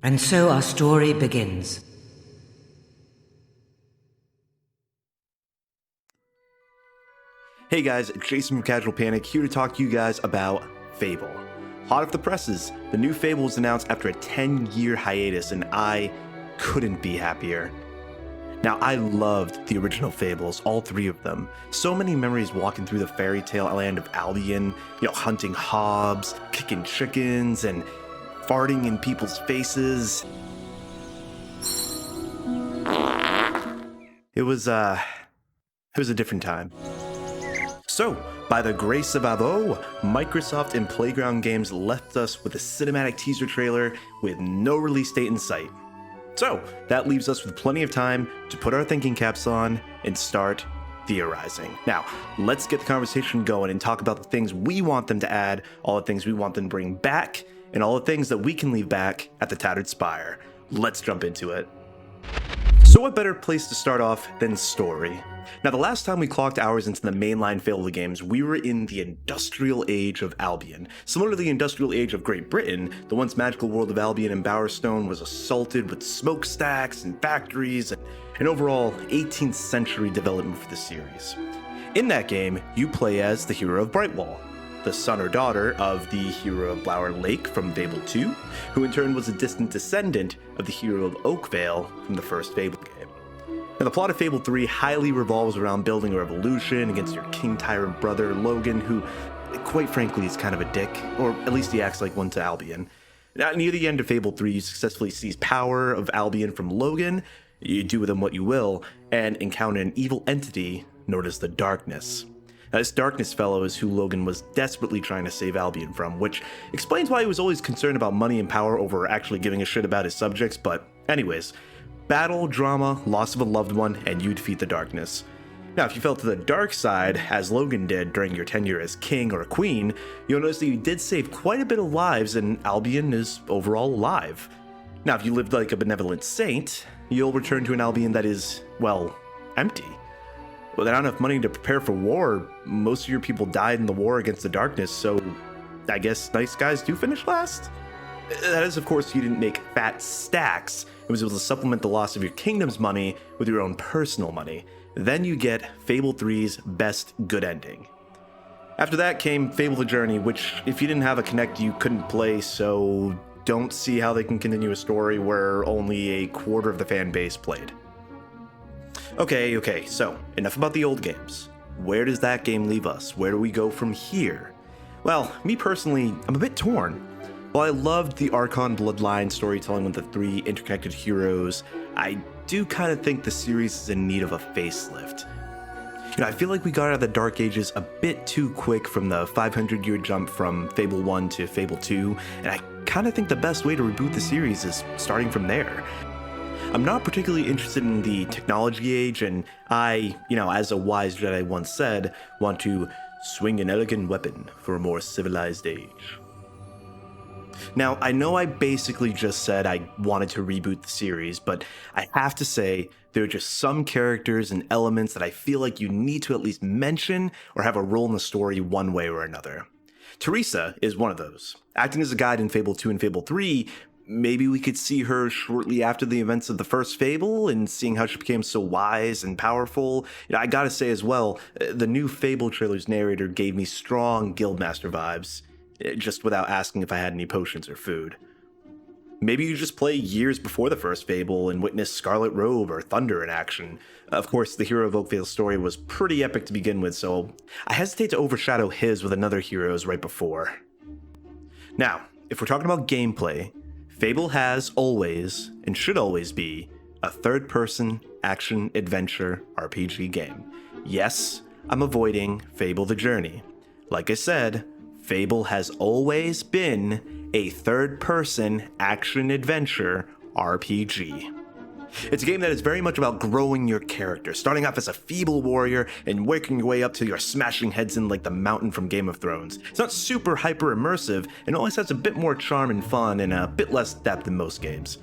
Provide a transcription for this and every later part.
And so our story begins. Hey guys, Jason from Casual Panic here to talk to you guys about Fable. Hot off the presses, the new Fable was announced after a 10-year hiatus, and I couldn't be happier. Now, I loved the original Fables, all three of them. So many memories walking through the fairy tale land of Albion, hunting hobs, kicking chickens, and farting in people's faces. It was a different time. So, by the grace of Avo, Microsoft and Playground Games left us with a cinematic teaser trailer with no release date in sight. So, that leaves us with plenty of time to put our thinking caps on and start theorizing. Now, let's get the conversation going and talk about the things we want them to add, all the things we want them to bring back, and all the things that we can leave back at the Tattered Spire. Let's jump into it. So what better place to start off than story? Now, the last time we clocked hours into the mainline Fable games, we were in the industrial age of Albion. Similar to the industrial age of Great Britain, the once magical world of Albion and Bowerstone was assaulted with smokestacks and factories and an overall 18th century development for the series. In that game, you play as the hero of Brightwall, the son or daughter of the hero of Blower Lake from Fable 2, who in turn was a distant descendant of the hero of Oakvale from the first Fable game. Now, the plot of Fable 3 highly revolves around building a revolution against your king tyrant brother Logan, who, quite frankly, is kind of a dick, or at least he acts like one to Albion. Now, near the end of Fable 3, you successfully seize power of Albion from Logan, you do with him what you will, and encounter an evil entity known as the Darkness. Now, this Darkness fellow is who Logan was desperately trying to save Albion from, which explains why he was always concerned about money and power over actually giving a shit about his subjects, but anyways, battle, drama, loss of a loved one, and you defeat the Darkness. Now, if you fell to the dark side, as Logan did during your tenure as king or queen, you'll notice that you did save quite a bit of lives and Albion is overall alive. Now, if you lived like a benevolent saint, you'll return to an Albion that is, well, empty. Without enough money to prepare for war, most of your people died in the war against the Darkness, so I guess nice guys do finish last? That is, of course, you didn't make fat stacks. It was able to supplement the loss of your kingdom's money with your own personal money. Then you get Fable 3's best good ending. After that came Fable the Journey, which, if you didn't have a Kinect, you couldn't play, so don't see how they can continue a story where only a quarter of the fan base played. Okay, so enough about the old games. Where does that game leave us? Where do we go from here? Well, me personally, I'm a bit torn. While I loved the Archon Bloodline storytelling with the three interconnected heroes, I do kind of think the series is in need of a facelift. I feel like we got out of the Dark Ages a bit too quick from the 500-year jump from Fable 1 to Fable 2, and I kind of think the best way to reboot the series is starting from there. I'm not particularly interested in the technology age, and I, as a wise Jedi once said, want to swing an elegant weapon for a more civilized age. Now, I know I basically just said I wanted to reboot the series, but I have to say there are just some characters and elements that I feel like you need to at least mention or have a role in the story one way or another. Teresa is one of those. Acting as a guide in Fable 2 and Fable 3, maybe we could see her shortly after the events of the first Fable and seeing how she became so wise and powerful. I gotta say as well, the new Fable trailer's narrator gave me strong Guildmaster vibes, just without asking if I had any potions or food. Maybe you just play years before the first Fable and witness Scarlet Robe or Thunder in action. Of course, the hero of Oakvale's story was pretty epic to begin with, so I hesitate to overshadow his with another hero's right before. Now, if we're talking about gameplay, Fable has always, and should always be, a third-person action-adventure RPG game. Yes, I'm avoiding Fable the Journey. Like I said, Fable has always been a third-person action-adventure RPG. It's a game that is very much about growing your character, starting off as a feeble warrior and working your way up till you're smashing heads in like the mountain from Game of Thrones. It's not super hyper-immersive, and always has a bit more charm and fun and a bit less depth than most games.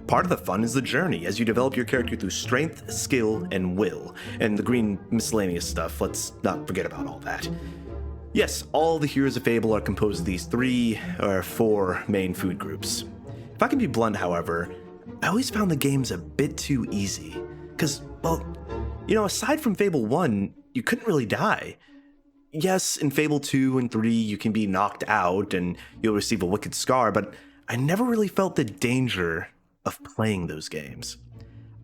Part of the fun is the journey, as you develop your character through strength, skill, and will, and the green miscellaneous stuff, let's not forget about all that. Yes, all the heroes of Fable are composed of these 3 or 4 main food groups. If I can be blunt, however, I always found the games a bit too easy. Because, well, you know, aside from Fable 1, you couldn't really die. Yes, in Fable 2 and 3, you can be knocked out and you'll receive a wicked scar, but I never really felt the danger of playing those games.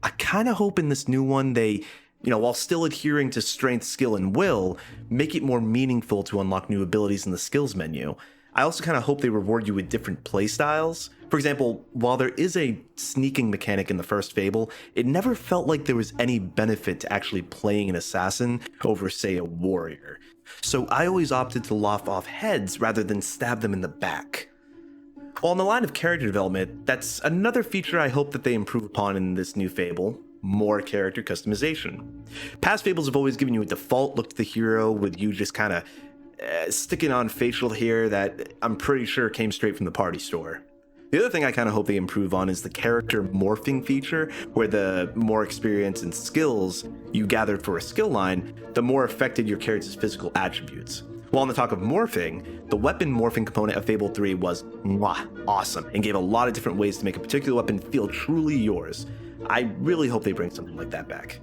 I kind of hope in this new one they, while still adhering to strength, skill, and will, make it more meaningful to unlock new abilities in the skills menu. I also kind of hope they reward you with different playstyles. For example, while there is a sneaking mechanic in the first Fable, it never felt like there was any benefit to actually playing an assassin over, say, a warrior. So I always opted to lop off heads rather than stab them in the back. Well, on the line of character development, that's another feature I hope that they improve upon in this new Fable: more character customization. Past Fables have always given you a default look to the hero, with you just kind of sticking on facial hair that I'm pretty sure came straight from the party store. The other thing I kind of hope they improve on is the character morphing feature, where the more experience and skills you gathered for a skill line, the more affected your character's physical attributes. While on the talk of morphing, the weapon morphing component of Fable 3 was awesome and gave a lot of different ways to make a particular weapon feel truly yours. I really hope they bring something like that back.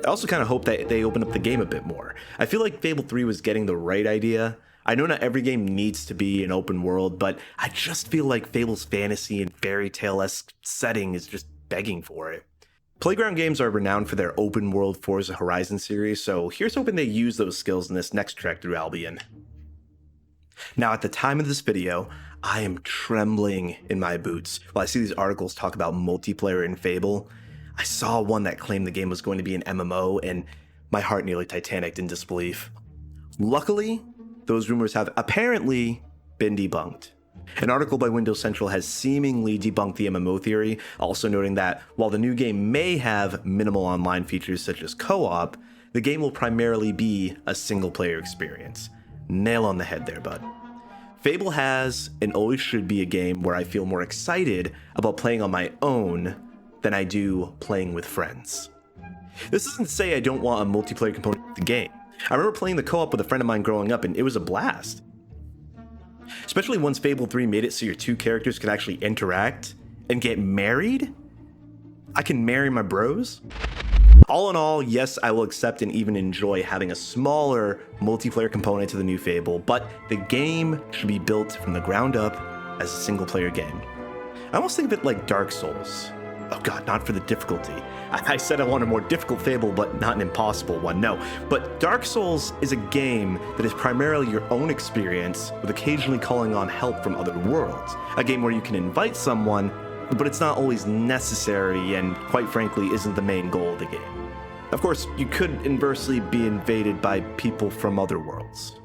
I also kind of hope that they open up the game a bit more. I feel like Fable 3 was getting the right idea. I know not every game needs to be an open world, but I just feel like Fable's fantasy and fairy tale-esque setting is just begging for it. Playground Games are renowned for their open world Forza Horizon series, so here's hoping they use those skills in this next trek through Albion. Now, at the time of this video, I am trembling in my boots while I see these articles talk about multiplayer in Fable. I saw one that claimed the game was going to be an MMO, and my heart nearly Titanicked in disbelief. Luckily, those rumors have apparently been debunked. An article by Windows Central has seemingly debunked the MMO theory, also noting that while the new game may have minimal online features such as co-op, the game will primarily be a single-player experience. Nail on the head there, bud. Fable has and always should be a game where I feel more excited about playing on my own than I do playing with friends. This isn't to say I don't want a multiplayer component to the game. I remember playing the co-op with a friend of mine growing up, and it was a blast. Especially once Fable 3 made it so your two characters could actually interact and get married. I can marry my bros. All in all, yes, I will accept and even enjoy having a smaller multiplayer component to the new Fable, but the game should be built from the ground up as a single-player game. I almost think of it like Dark Souls. Oh god, not for the difficulty. I said I want a more difficult Fable, but not an impossible one, no. But Dark Souls is a game that is primarily your own experience, with occasionally calling on help from other worlds. A game where you can invite someone, but it's not always necessary and, quite frankly, isn't the main goal of the game. Of course, you could inversely be invaded by people from other worlds.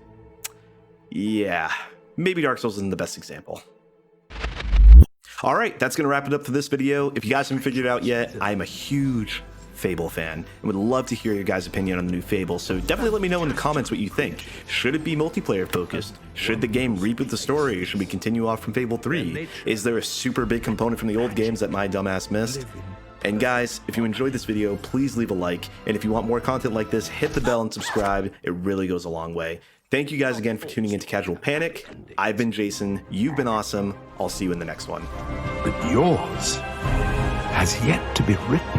Yeah, maybe Dark Souls isn't the best example. Alright, that's going to wrap it up for this video. If you guys haven't figured it out yet, I'm a huge Fable fan and would love to hear your guys' opinion on the new Fable, so definitely let me know in the comments what you think. Should it be multiplayer focused? Should the game reboot the story? Should we continue off from Fable 3? Is there a super big component from the old games that my dumbass missed? And guys, if you enjoyed this video, please leave a like, and if you want more content like this, hit the bell and subscribe. It really goes a long way. Thank you guys again for tuning into Casual Panic. I've been Jason, you've been awesome. I'll see you in the next one. But yours has yet to be written.